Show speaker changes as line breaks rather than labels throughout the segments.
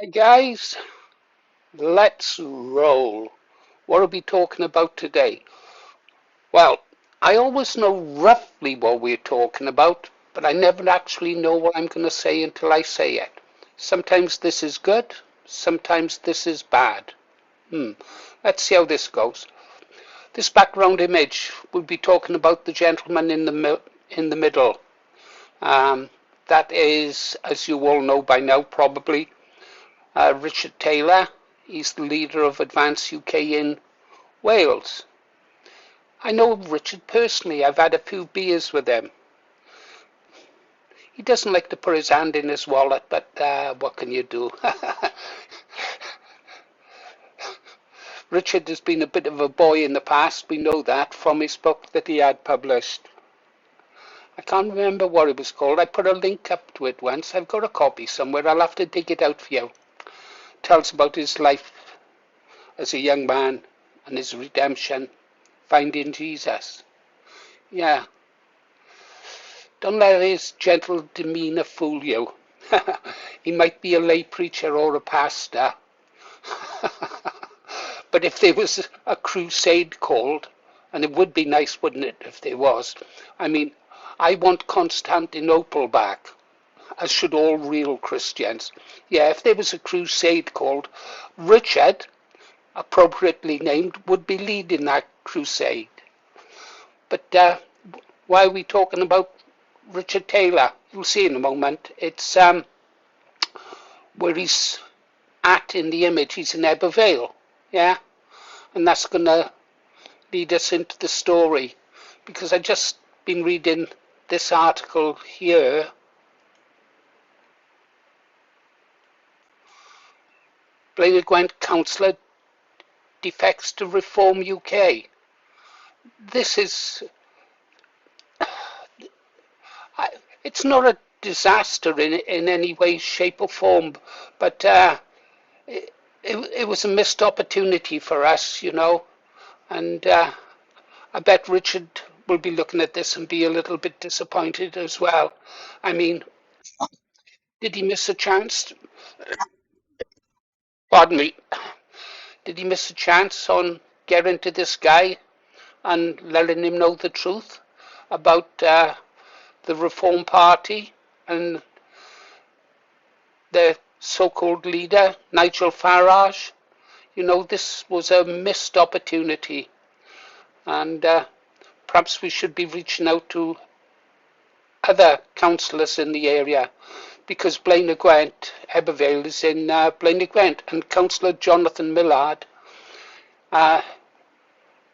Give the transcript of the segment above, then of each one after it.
Hi guys, let's roll. What are we talking about today? Well, I always know roughly what we're talking about, but I never actually know what I'm going to say until I say it. Sometimes this is good, sometimes this is bad. Let's see how this goes. This background image will be talking about the gentleman in the middle. Um, that is, as you all know by now, probably Richard Taylor. He's the leader of Advance UK in Wales. I know Richard personally. I've had a few beers with him. He doesn't like to put his hand in his wallet, but what can you do? Richard has been a bit of a boy in the past. We know that from his book that he had published. I can't remember what it was called. I put a link up to it once. I've got a copy somewhere. I'll have to dig it out for you. Tells about his life as a young man and his redemption, finding Jesus. Yeah. Don't let his gentle demeanour fool you. He might be a lay preacher or a pastor. But if there was a crusade called, and it would be nice, wouldn't it, if there was? I mean, I want Constantinople back, as should all real Christians. Yeah, if there was a crusade called, Richard, appropriately named, would be leading that crusade. But why are we talking about Richard Taylor? You'll see in a moment. It's where he's at in the image. He's in Ebervale, yeah? And that's going to lead us into the story, because I've just been reading this article here. Blaine Gwent Councillor defects to Reform UK. This is... it's not a disaster in any way, shape or form, but it was a missed opportunity for us, you know, and I bet Richard will be looking at this and be a little bit disappointed as well. I mean, did he miss a chance? Pardon me. Did he miss a chance on getting to this guy and letting him know the truth about the Reform Party and their so-called leader, Nigel Farage? You know, this was a missed opportunity, and perhaps we should be reaching out to other councillors in the area, because Blaine Gwent, Ebervale is in Blaine Gwent, and Councillor Jonathan Millard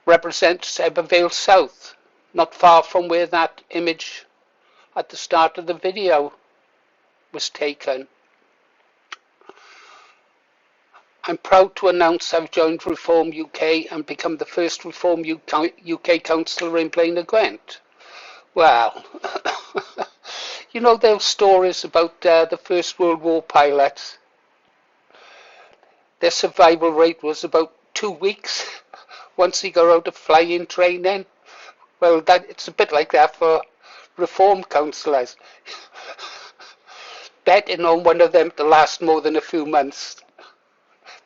represents Ebervale South, not far from where that image at the start of the video was taken. I'm proud to announce I've joined Reform UK and become the first Reform UK councillor in Blaine Gwent. Well, you know those stories about the First World War pilots? Their survival rate was about 2 weeks once they got out of flying training. Well, it's a bit like that for Reform councillors. Betting on one of them to last more than a few months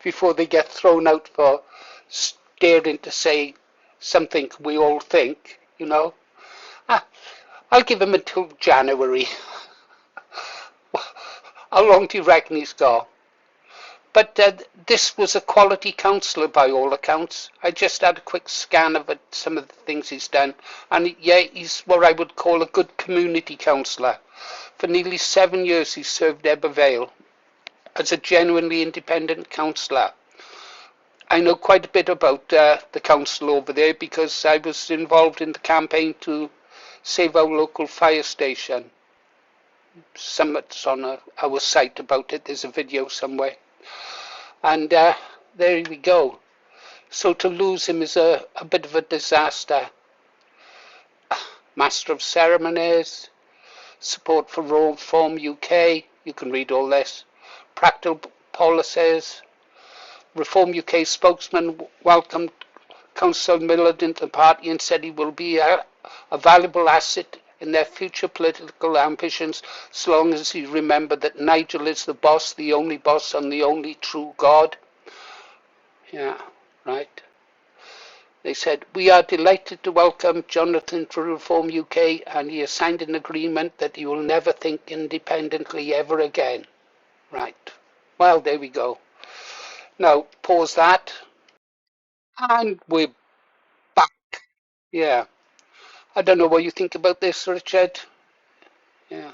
before they get thrown out for daring to say something we all think, you know. I'll give him until January. How long do you reckon he's got? But this was a quality councillor by all accounts. I just had a quick scan of it, some of the things he's done. And yeah, he's what I would call a good community councillor. For nearly 7 years he served Ebervale as a genuinely independent councillor. I know quite a bit about the council over there, because I was involved in the campaign to save our local fire station. Somewhat's on our site about it. There's a video somewhere. And there we go. So to lose him is a bit of a disaster. Master of Ceremonies, support for Reform UK, you can read all this. Practical policies. Reform UK spokesman welcomed Councillor Millard into the party and said he will be a valuable asset in their future political ambitions, as long as you remember that Nigel is the boss, the only boss, and the only true God. Yeah, right. They said, we are delighted to welcome Jonathan to Reform UK, and he has signed an agreement that he will never think independently ever again. Right. Well, there we go. Now, pause that. And we're back. Yeah. I don't know what you think about this, Richard. Yeah.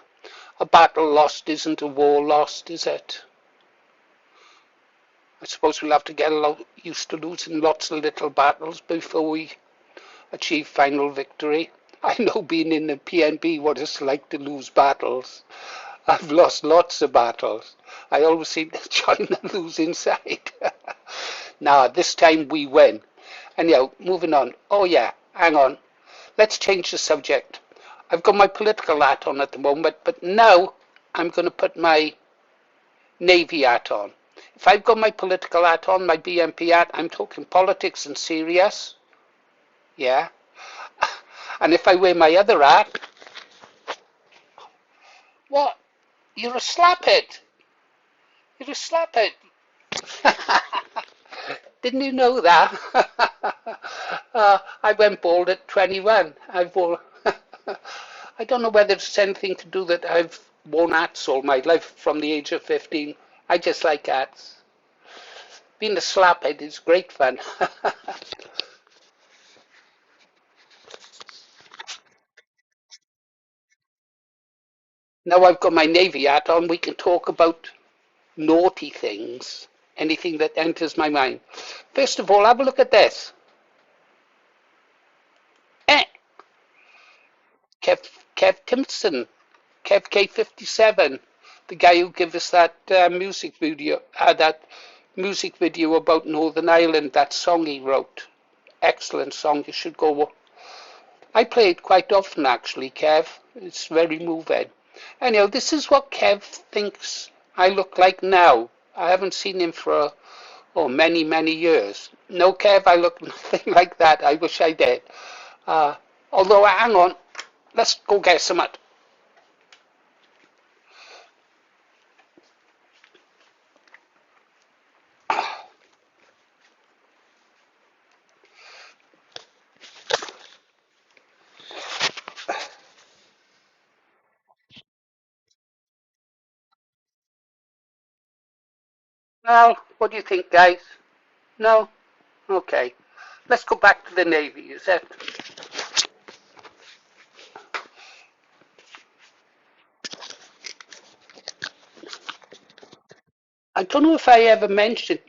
A battle lost isn't a war lost, is it? I suppose we'll have to get used to losing lots of little battles before we achieve final victory. I know being in the PNP what it's like to lose battles. I've lost lots of battles. I always seem to join the losing side. Now, this time we win. Anyhow, moving on. Oh yeah, hang on. Let's change the subject. I've got my political hat on at the moment, but now I'm going to put my Navy hat on. If I've got my political hat on, my BNP hat, I'm talking politics and serious. Yeah. And if I wear my other hat, what? You're a slaphead. You're a slaphead. Didn't you know that? I went bald at 21. I don't know whether it's anything to do that I've worn hats all my life from the age of 15. I just like hats. Being a slaphead is great fun. Now I've got my Navy hat on, we can talk about naughty things, anything that enters my mind. First of all, have a look at this. Eh, Kev Timpson, Kev K57, the guy who gave us that music video about Northern Ireland, that song he wrote. Excellent song, you should go. I play it quite often actually, Kev. It's very moving. Anyhow, this is what Kev thinks I look like now. I haven't seen him for many, many years. No, Kev, I look nothing like that. I wish I did. Although, hang on. Let's go get some. Well, what do you think, guys? No? Okay. Let's go back to the Navy, is that? I don't know if I ever mentioned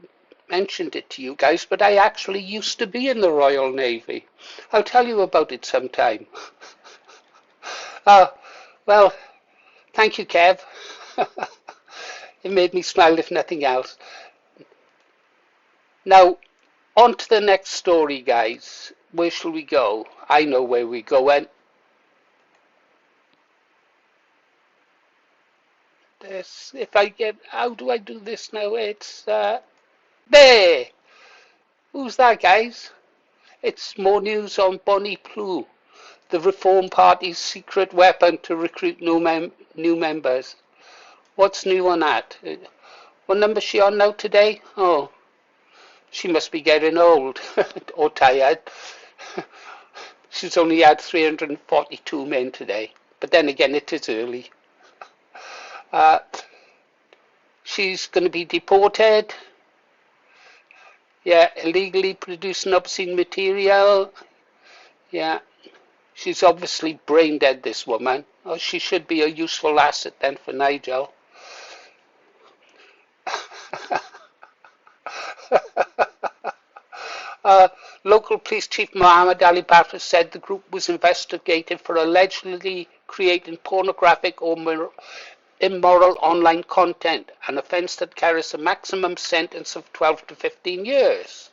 it to you guys, but I actually used to be in the Royal Navy. I'll tell you about it sometime. Well, thank you, Kev. It made me smile, if nothing else. Now, on to the next story, guys. Where shall we go? I know where we're going. How do I do this now? It's, there! Who's that, guys? It's more news on Bonnie Plou, the Reform Party's secret weapon to recruit new members. What's new on that? What number is she on now today? Oh, she must be getting old or tired. She's only had 342 men today. But then again, it is early. She's going to be deported. Yeah, illegally producing obscene material. Yeah, she's obviously brain dead, this woman. Oh, she should be a useful asset then for Nigel. Local police chief Mohammed Ali Baffa said the group was investigated for allegedly creating pornographic or immoral online content, an offence that carries a maximum sentence of 12 to 15 years.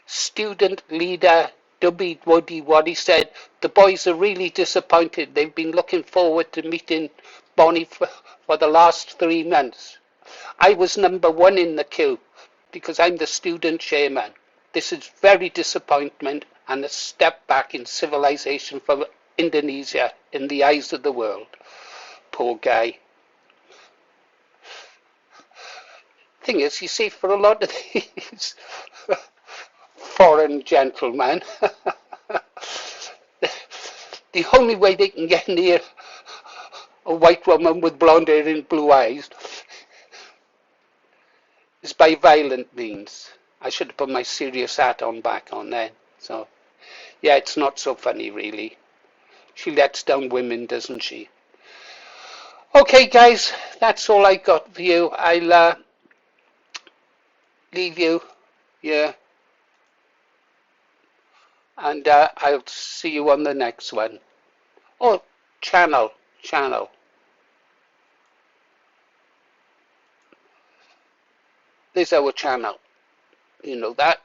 Student leader Dubby Waddy said, the boys are really disappointed. They've been looking forward to meeting Bonnie for the last 3 months. I was number 1 in the queue because I'm the student chairman. This is very disappointment and a step back in civilization for Indonesia in the eyes of the world. Poor guy. Thing is, you see, for a lot of these foreign gentlemen, the only way they can get near a white woman with blonde hair and blue eyes is by violent means. I should have put my serious hat on back on then. So, yeah, it's not so funny, really. She lets down women, doesn't she? Okay, guys, that's all I got for you. I'll leave you here, and I'll see you on the next one. Oh, channel. There's our channel. You know that.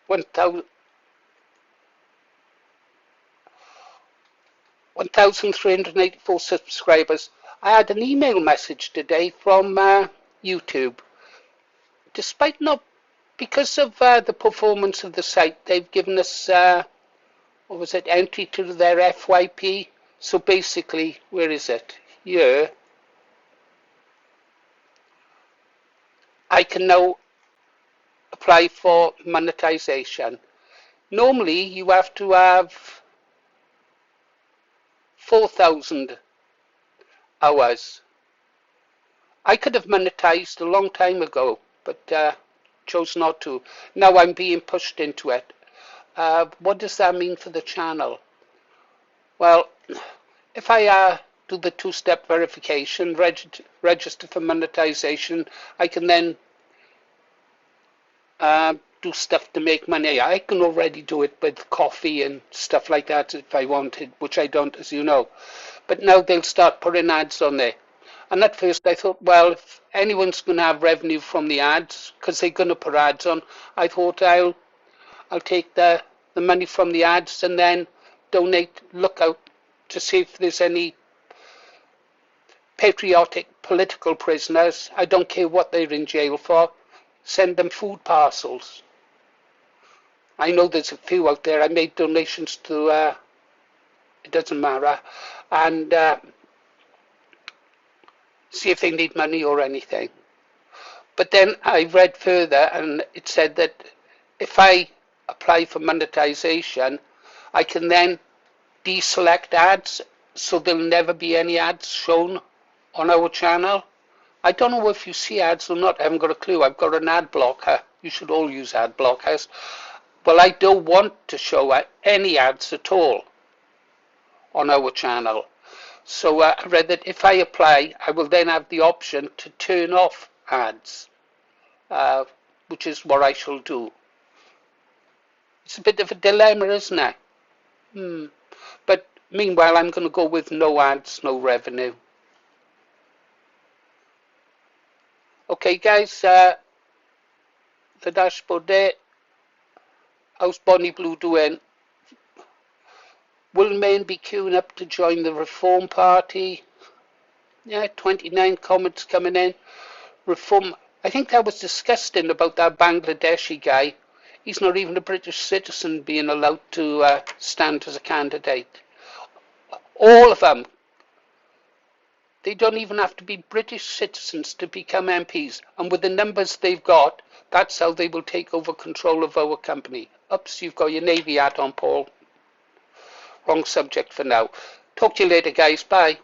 1,384 subscribers. I had an email message today from YouTube. Despite not, because of the performance of the site, they've given us, what was it, entry to their FYP. So basically, where is it? Here. I can now apply for monetization. Normally, you have to have 4,000 hours. I could have monetized a long time ago, but chose not to. Now I'm being pushed into it. What does that mean for the channel? Well, if I do the two-step verification, register for monetization, I can then do stuff to make money. I can already do it with coffee and stuff like that if I wanted, which I don't, as you know. But now they'll start putting ads on there. And at first I thought, well, if anyone's going to have revenue from the ads, because they're going to put ads on, I thought I'll take the money from the ads and then donate, look out to see if there's any patriotic political prisoners. I don't care what they're in jail for. Send them food parcels. I know there's a few out there. I made donations to, it doesn't matter, and see if they need money or anything. But then I read further and it said that if I apply for monetization, I can then deselect ads, so there'll never be any ads shown on our channel. I don't know if you see ads or not. I haven't got a clue. I've got an ad blocker. You should all use ad blockers. Well, I don't want to show any ads at all on our channel. So I read that if I apply, I will then have the option to turn off ads, which is what I shall do. It's a bit of a dilemma, isn't it? But meanwhile, I'm going to go with no ads, no revenue. Okay, guys, the dashboard there. How's Bonnie Blue doing? Will men be queuing up to join the Reform Party? Yeah, 29 comments coming in. Reform, I think that was disgusting about that Bangladeshi guy. He's not even a British citizen being allowed to stand as a candidate. All of them. They don't even have to be British citizens to become MPs. And with the numbers they've got, that's how they will take over control of our company. Oops, you've got your Navy hat on, Paul. Wrong subject for now. Talk to you later, guys. Bye.